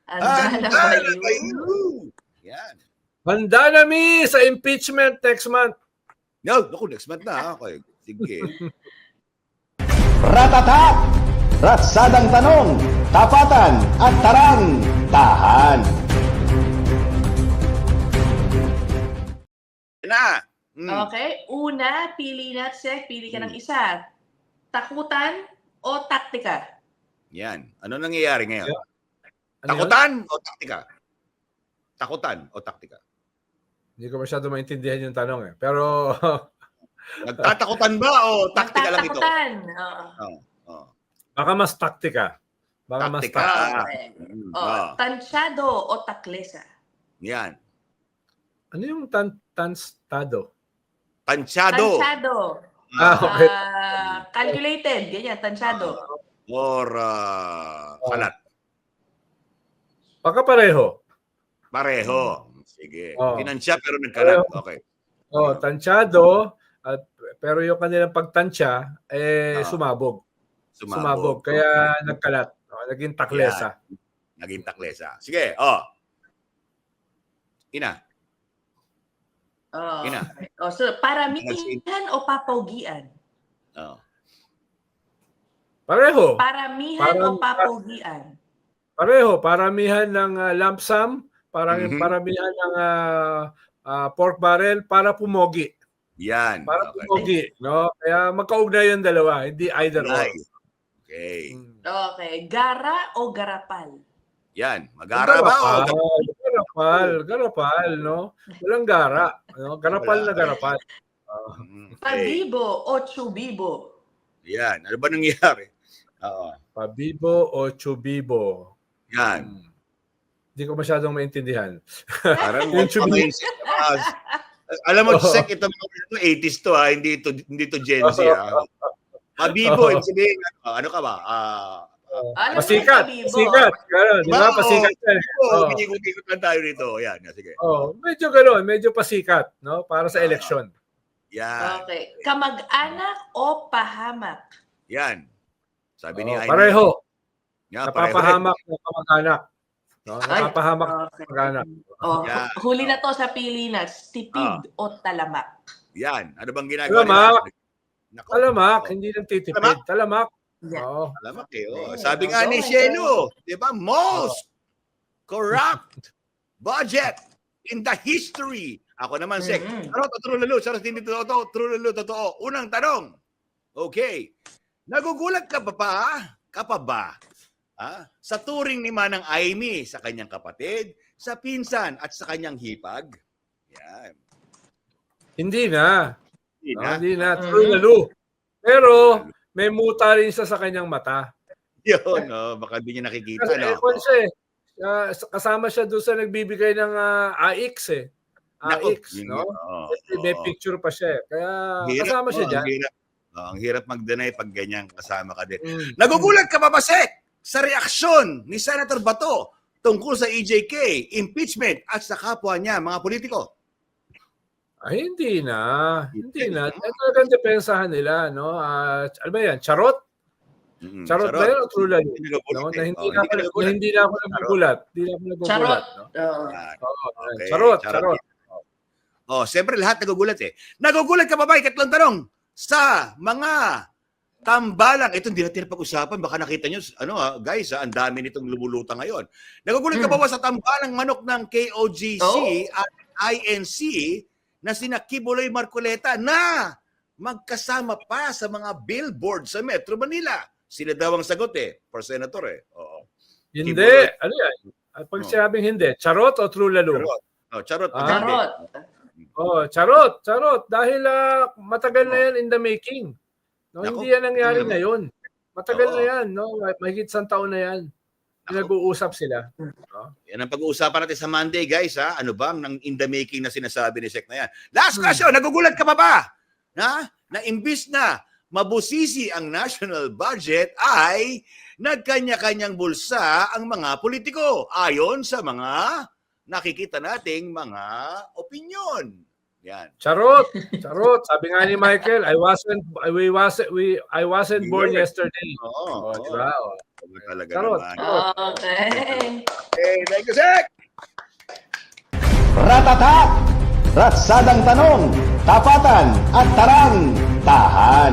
Handa na ba Handa na yun? kayo? Yan. Handa na mi sa impeachment next month. No, naku, next month na. Okay. Sige. Ratatak! Ratsadang tanong, tapatan at tarang, tahan. Na. Okay. Una, pili na, Sek. Pili ka ng isa. Takutan o taktika? Yan. Ano nangyayari ngayon? Ano yun? Takutan o taktika? Takutan o taktika? Hindi ko masyado maintindihan yung tanong eh. Pero Nagtatakutan ba o taktika lang ito? Nagtatakutan. Oh. baka mas taktika. Baka mas Taktika. taktika. Okay. Ah. Tansyado o taklesa? Yan. Ano yung tanstado? Tansyado. Tansyado. Okay. Calculated. Ganyan, tansyado. Or kalat. Baka pareho. Pareho. Sige. Oh. Tinansya pero nagkalat. Pareho. Okay. Tansyado, pero yung kanilang pagtansya, sumabog. Sumabog. Kaya nagkalat. Naging taklesa. Naging taklesa. Sige. Ina. Ina. So, paramihan o papaugian? Pareho. Paramihan o papaugian? Pareho. Paramihan ng lump sum, paramihan ng pork barrel para pumogi. Yan. Para Okay. pumogi. No? Kaya magkaugnay yung dalawa. Hindi either or. Nice. Okay. Okay. Gara o garapal? Yan. Magara ba o Garapal, no? Walang gara. No? Garapal na garapal. Okay. Pabibo o chubibo? Yan. Ano ba nangyayari? Oo. Pabibo o chubibo. Yan. Hindi ko masyadong maintindihan. Parang Yung chubi- alam mo, Sek, ito mga 80s to ha, hindi to Gen Z ha. Mabibo, ibig sabihin, ano ka ba? Alam mo Pasikat. yung pabibo? Pasikat. Gano'n, di ba? Ba, Pasikat yan. Oo, ikot lang tayo rito. Yan, sige. Medyo gano'n. Medyo pasikat. No? Para sa eleksyon. Yan. Okay. Kamag-anak o pahamak? Yan. Sabi ni Aimee. Pareho. Yan, pareho. Napapahamak ng kamag-anak. No? Ay, Napapahamak ng okay. kamag-anak. Yeah. Huli na to sa Pilipinas. Tipid o talamak? Yan. Ano bang ginagawa Talamak. nila? Nako. Talamak. Hindi lang titipid. Talamak. Yeah. Oo. Talamak eh. Oh. Sabi nga ni Shelo, di ba? Most corrupt budget in the history. Ako naman, Sek. Ano to, true lalo? Sarap hindi totoo. True lalo, totoo. Unang tanong. Okay. Nagugulat ka pa ba? Sa turing ni Manang Aimee sa kanyang kapatid, sa pinsan at sa kanyang hipag? Yan. Hindi na. Hindi No, na. hindi na. True lalo. Pero may muta rin siya sa kanyang mata. Yun, baka hindi niya nakikita. Kasi No? siya eh. Kasama siya doon sa nagbibigay ng AX eh. Nako, AX, yun no? yun. Oo, May oo. picture pa siya eh. Kaya Hirap, kasama siya dyan. Ang hirap mag-deny pag ganyan kasama ka din. Mm. Nagugulat ka pa ba, Sek, sa reaksyon ni Senator Bato tungkol sa EJK, impeachment at sa kapwa niya, mga politiko? Ay, hindi na. Hindi na. Talagang depensahan nila, no? Ano ba yan? Charot? Charot ba yan o true lalo? No? Na hindi na ako nagugulat. Hindi na ako nagugulat. Charot. No? Okay. Charot. Siyempre lahat nagugulat eh. Nagugulat ka pa ba? Ikatlong tanong. Sa mga tambalang, ito hindi natin pag-usapan, baka nakita nyo, guys, ang dami nitong lumulutang ngayon. Nagugulat ka pa ba sa tambalang manok ng KOGC at INC na sina Kibuloy Marcoleta na magkasama pa sa mga billboard sa Metro Manila? Sila daw ang sagot for senator Oo. Hindi. Kibuloy. Ano yan? Pag sinabing hindi, charot o true lalo? Charot. Charot. Charot. Dahil matagal na yan in the making. No, Naku. hindi yan nangyari ngayon. Matagal na yan. No? Mahigit 100 taon na yan. Nag-uusap sila. No? Yan ang pag-uusapan natin sa Monday, guys. Ano bang nang in the making na sinasabi ni Sek na yan? Last question, nagugulat ka pa ba? Na imbis na mabusisi ang national budget ay nagkanya-kanyang bulsa ang mga politiko ayon sa mga nakikita nating mga opinyon. Yan. Charot. Sabi nga ni Michael, I wasn't born yesterday. Oo. Diba? Talaga Charot. naman. Okay. Okay, Thank you, Sek! Ratata! Ratsadang tanong, tapatan at tarang, tahan.